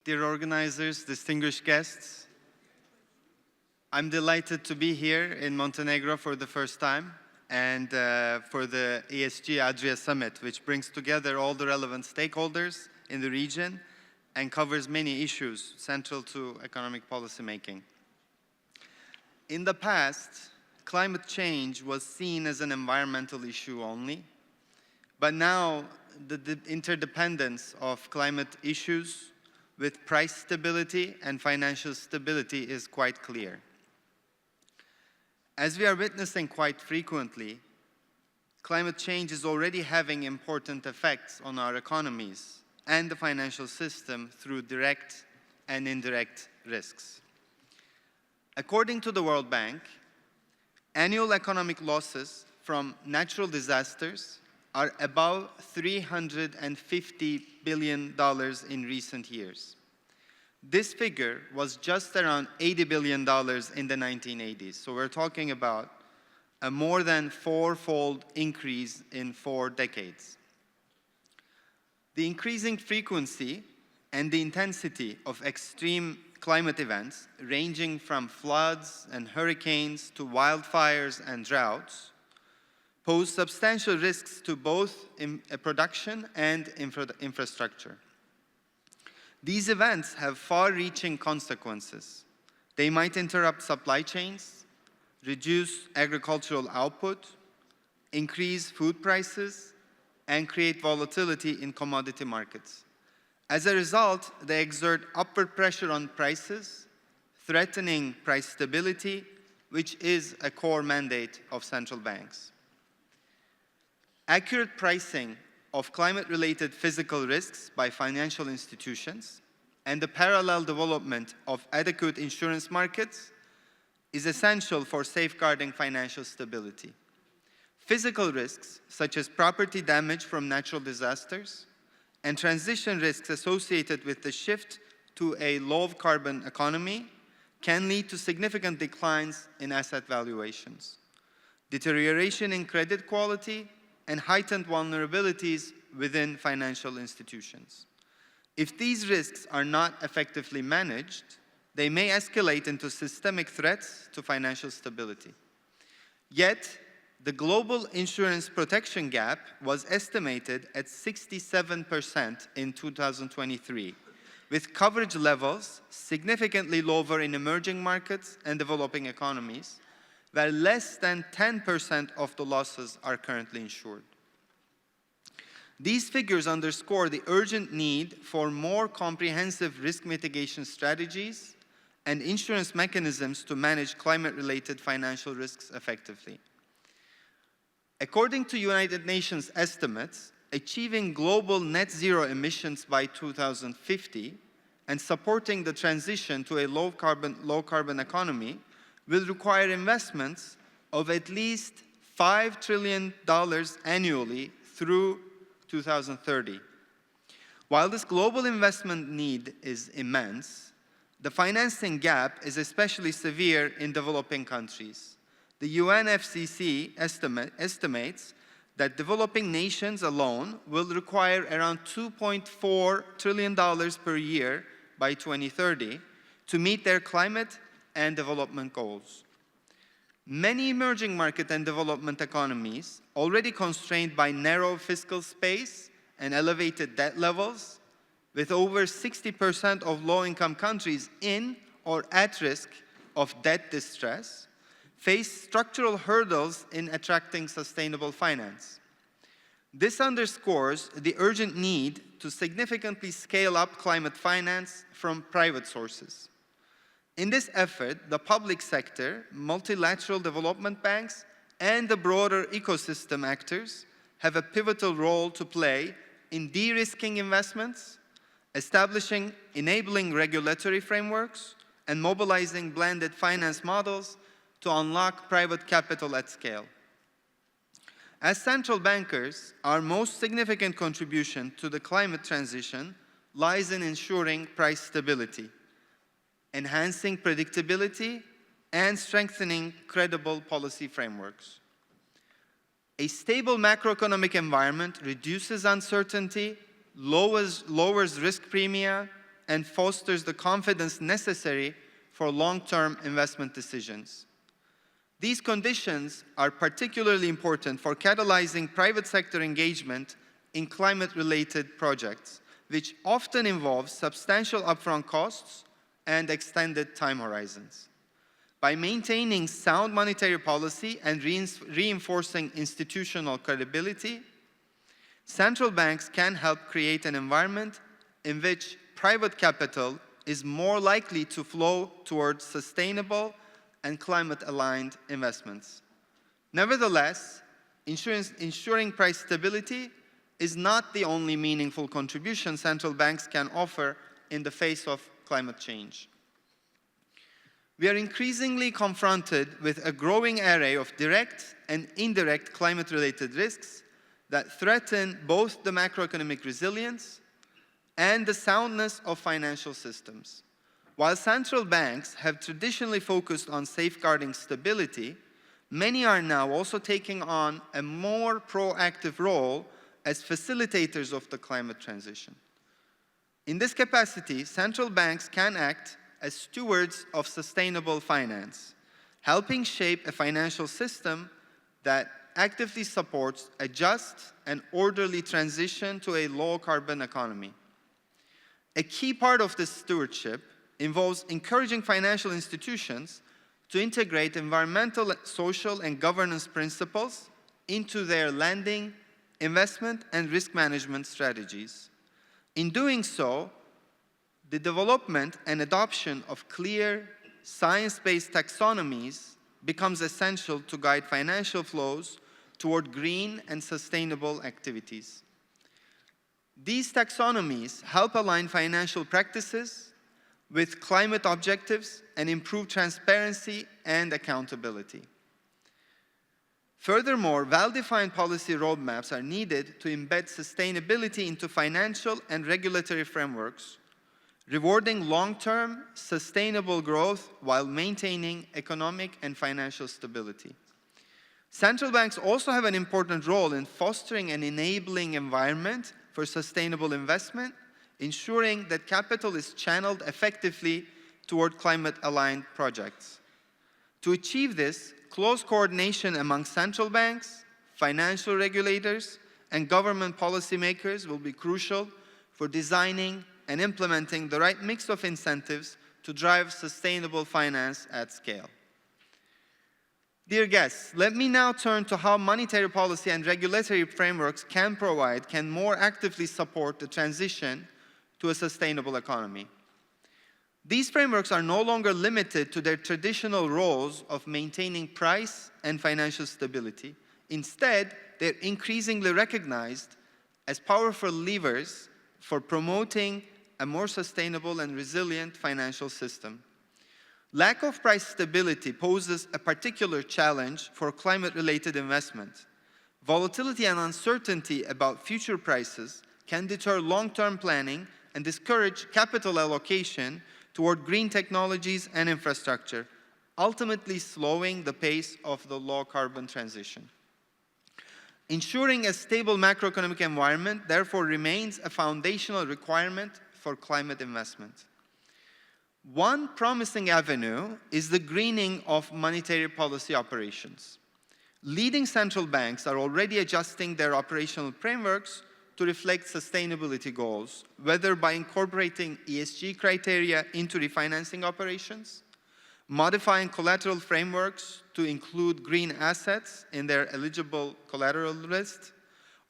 dear organizers, distinguished guests. I'm delighted to be here in Montenegro for the first time and for the ESG Adria Summit, which brings together all the relevant stakeholders in the region and covers many issues central to economic policy making. In the past, climate change was seen as an environmental issue only, but now the interdependence of climate issues with price stability and financial stability is quite clear. As we are witnessing quite frequently, climate change is already having important effects on our economies and the financial system through direct and indirect risks. According to the World Bank, annual economic losses from natural disasters are above $350 billion in recent years. This figure was just around $80 billion in the 1980s. So we're talking about a more than four-fold increase in 4 decades. The increasing frequency and the intensity of extreme climate events, ranging from floods and hurricanes to wildfires and droughts, pose substantial risks to both production and infrastructure. These events have far-reaching consequences. They might interrupt supply chains, reduce agricultural output, increase food prices, and create volatility in commodity markets. As a result, they exert upward pressure on prices, threatening price stability, which is a core mandate of central banks. Accurate pricing of climate-related physical risks by financial institutions and the parallel development of adequate insurance markets is essential for safeguarding financial stability. Physical risks, such as property damage from natural disasters, and transition risks associated with the shift to a low-carbon economy can lead to significant declines in asset valuations, deterioration in credit quality, and heightened vulnerabilities within financial institutions. If these risks are not effectively managed, they may escalate into systemic threats to financial stability. Yet, the global insurance protection gap was estimated at 67% in 2023, with coverage levels significantly lower in emerging markets and developing economies, where less than 10% of the losses are currently insured. These figures underscore the urgent need for more comprehensive risk mitigation strategies and insurance mechanisms to manage climate-related financial risks effectively. According to United Nations estimates, achieving global net zero emissions by 2050 and supporting the transition to a low-carbon economy will require investments of at least $5 trillion annually through 2030. While this global investment need is immense, the financing gap is especially severe in developing countries. The UNFCCC estimates that developing nations alone will require around $2.4 trillion per year by 2030 to meet their climate and development goals. Many emerging market and development economies, already constrained by narrow fiscal space and elevated debt levels, with over 60% of low-income countries in or at risk of debt distress, face structural hurdles in attracting sustainable finance. This underscores the urgent need to significantly scale up climate finance from private sources. In this effort, the public sector, multilateral development banks, and the broader ecosystem actors have a pivotal role to play in de-risking investments, establishing enabling regulatory frameworks, and mobilizing blended finance models to unlock private capital at scale. As central bankers, our most significant contribution to the climate transition lies in ensuring price stability, enhancing predictability, and strengthening credible policy frameworks. A stable macroeconomic environment reduces uncertainty, lowers risk premia, and fosters the confidence necessary for long-term investment decisions. These conditions are particularly important for catalyzing private sector engagement in climate-related projects, which often involve substantial upfront costs and extended time horizons. By maintaining sound monetary policy and reinforcing institutional credibility, central banks can help create an environment in which private capital is more likely to flow towards sustainable and climate-aligned investments. Nevertheless, ensuring price stability is not the only meaningful contribution central banks can offer in the face of climate change. We are increasingly confronted with a growing array of direct and indirect climate-related risks that threaten both the macroeconomic resilience and the soundness of financial systems. While central banks have traditionally focused on safeguarding stability, many are now also taking on a more proactive role as facilitators of the climate transition. In this capacity, central banks can act as stewards of sustainable finance, helping shape a financial system that actively supports a just and orderly transition to a low-carbon economy. A key part of this stewardship involves encouraging financial institutions to integrate environmental, social, and governance principles into their lending, investment, and risk management strategies. In doing so, the development and adoption of clear, science-based taxonomies becomes essential to guide financial flows toward green and sustainable activities. These taxonomies help align financial practices with climate objectives and improve transparency and accountability. Furthermore, well-defined policy roadmaps are needed to embed sustainability into financial and regulatory frameworks, rewarding long-term, sustainable growth while maintaining economic and financial stability. Central banks also have an important role in fostering an enabling environment for sustainable investment, ensuring that capital is channeled effectively toward climate-aligned projects. To achieve this, close coordination among central banks, financial regulators, and government policymakers will be crucial for designing and implementing the right mix of incentives to drive sustainable finance at scale. Dear guests, let me now turn to how monetary policy and regulatory frameworks can more actively support the transition to a sustainable economy. These frameworks are no longer limited to their traditional roles of maintaining price and financial stability. Instead, they're increasingly recognized as powerful levers for promoting a more sustainable and resilient financial system. Lack of price stability poses a particular challenge for climate-related investment. Volatility and uncertainty about future prices can deter long-term planning and discourage capital allocation toward green technologies and infrastructure, ultimately slowing the pace of the low-carbon transition. Ensuring a stable macroeconomic environment, therefore, remains a foundational requirement for climate investment. One promising avenue is the greening of monetary policy operations. Leading central banks are already adjusting their operational frameworks to reflect sustainability goals, whether by incorporating ESG criteria into refinancing operations, modifying collateral frameworks to include green assets in their eligible collateral list,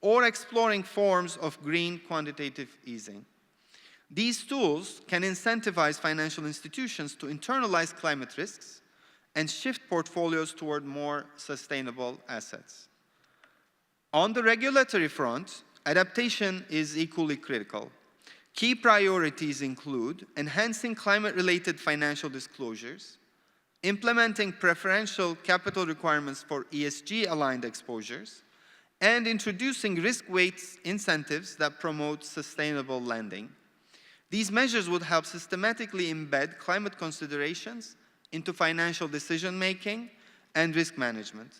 or exploring forms of green quantitative easing. These tools can incentivize financial institutions to internalize climate risks and shift portfolios toward more sustainable assets. On the regulatory front, adaptation is equally critical. Key priorities include enhancing climate-related financial disclosures, implementing preferential capital requirements for ESG-aligned exposures, and introducing risk weights incentives that promote sustainable lending. These measures would help systematically embed climate considerations into financial decision-making and risk management.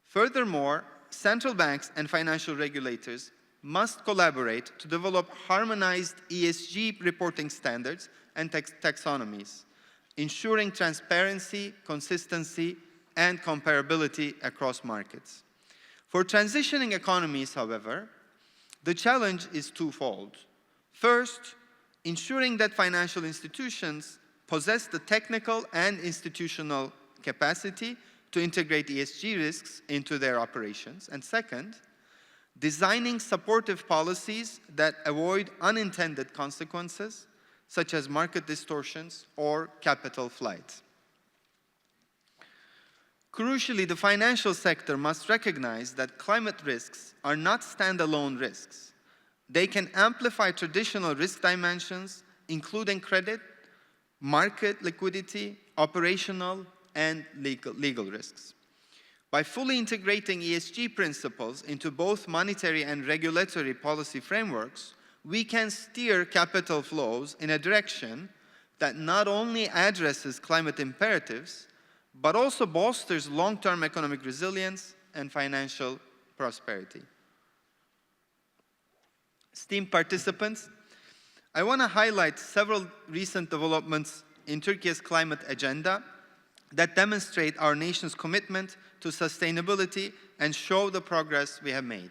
Furthermore, central banks and financial regulators must collaborate to develop harmonized ESG reporting standards and taxonomies, ensuring transparency, consistency, and comparability across markets. For transitioning economies, however, the challenge is twofold. First, ensuring that financial institutions possess the technical and institutional capacity to integrate ESG risks into their operations. And second, designing supportive policies that avoid unintended consequences, such as market distortions or capital flight. Crucially, the financial sector must recognize that climate risks are not standalone risks. They can amplify traditional risk dimensions, including credit, market liquidity, operational, and legal risks. By fully integrating ESG principles into both monetary and regulatory policy frameworks, we can steer capital flows in a direction that not only addresses climate imperatives, but also bolsters long-term economic resilience and financial prosperity. Esteemed participants, I want to highlight several recent developments in Turkey's climate agenda that demonstrate our nation's commitment to sustainability and show the progress we have made.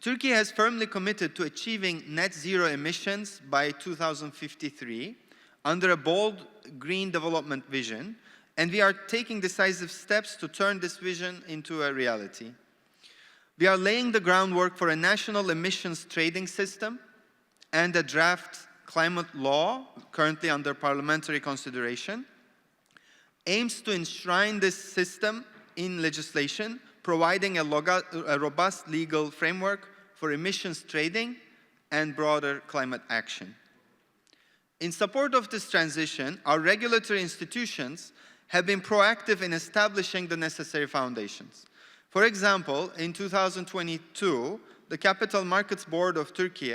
Turkey has firmly committed to achieving net zero emissions by 2053 under a bold green development vision, and we are taking decisive steps to turn this vision into a reality. We are laying the groundwork for a national emissions trading system and a draft climate law, currently under parliamentary consideration, aims to enshrine this system in legislation, providing a robust legal framework for emissions trading and broader climate action. In support of this transition, our regulatory institutions have been proactive in establishing the necessary foundations. For example, in 2022, the Capital Markets Board of Turkey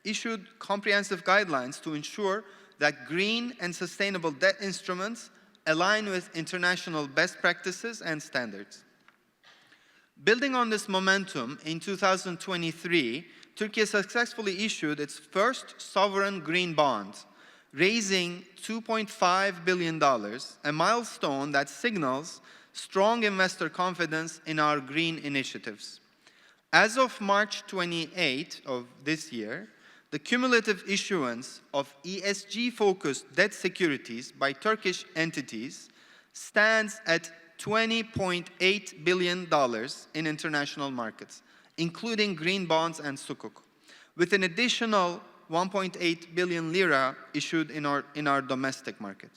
issued comprehensive guidelines to ensure that green and sustainable debt instruments align with international best practices and standards. Building on this momentum, in 2023, Turkey successfully issued its first sovereign green bond, raising $2.5 billion, a milestone that signals strong investor confidence in our green initiatives. As of March 28 of this year, the cumulative issuance of ESG-focused debt securities by Turkish entities stands at $20.8 billion in international markets, including green bonds and sukuk, with an additional 1.8 billion lira issued in our domestic market.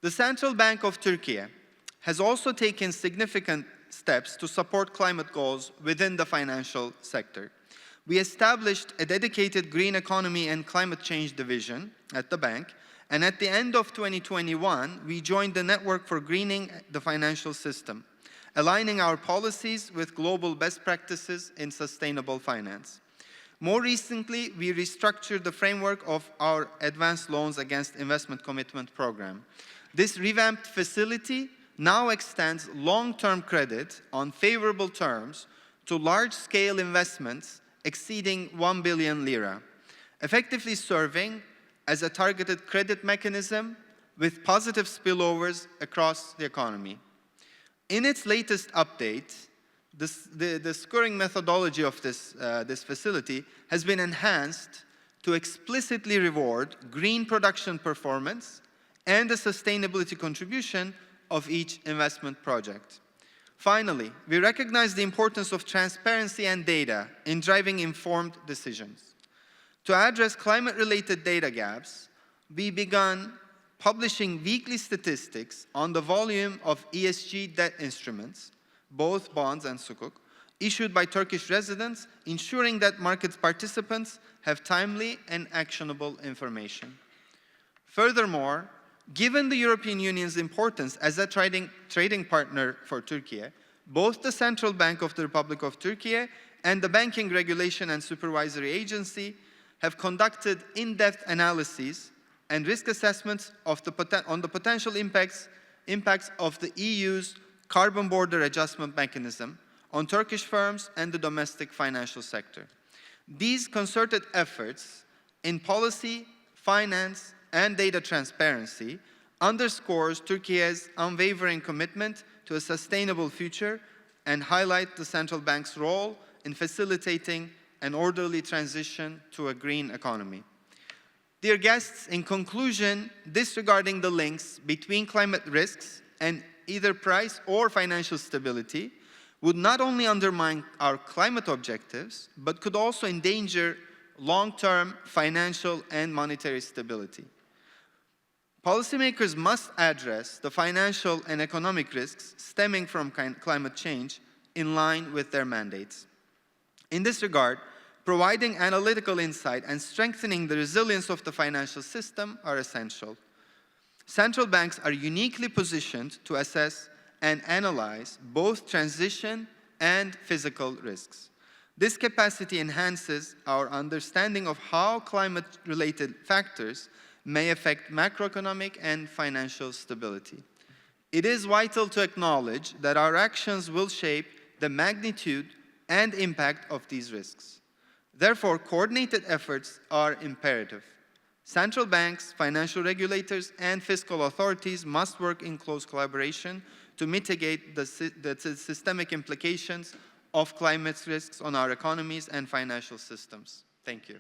The Central Bank of Turkey has also taken significant steps to support climate goals within the financial sector. We established a dedicated green economy and climate change division at the bank, and at the end of 2021, we joined the Network for Greening the Financial System, aligning our policies with global best practices in sustainable finance. More recently, we restructured the framework of our Advanced Loans Against Investment Commitment program. This revamped facility now extends long-term credit on favorable terms to large-scale investments exceeding 1 billion lira, effectively serving as a targeted credit mechanism with positive spillovers across the economy. In its latest update, the scoring methodology of this facility has been enhanced to explicitly reward green production performance and the sustainability contribution of each investment project. Finally, we recognize the importance of transparency and data in driving informed decisions. To address climate-related data gaps, we began publishing weekly statistics on the volume of ESG debt instruments, both bonds and sukuk, issued by Turkish residents, ensuring that market participants have timely and actionable information. Furthermore, given the European Union's importance as a trading partner for Turkey, both the Central Bank of the Republic of Turkey and the Banking Regulation and Supervisory Agency have conducted in-depth analyses and risk assessments on the potential impacts of the EU's Carbon Border Adjustment Mechanism on Turkish firms and the domestic financial sector. These concerted efforts in policy, finance, and data transparency underscores Turkey's unwavering commitment to a sustainable future and highlight the central bank's role in facilitating an orderly transition to a green economy. Dear guests, in conclusion, disregarding the links between climate risks and either price or financial stability would not only undermine our climate objectives, but could also endanger long-term financial and monetary stability. Policymakers must address the financial and economic risks stemming from climate change in line with their mandates. In this regard, providing analytical insight and strengthening the resilience of the financial system are essential. Central banks are uniquely positioned to assess and analyze both transition and physical risks. This capacity enhances our understanding of how climate-related factors may affect macroeconomic and financial stability. It is vital to acknowledge that our actions will shape the magnitude and impact of these risks. Therefore, coordinated efforts are imperative. Central banks, financial regulators, and fiscal authorities must work in close collaboration to mitigate the systemic implications of climate risks on our economies and financial systems. Thank you.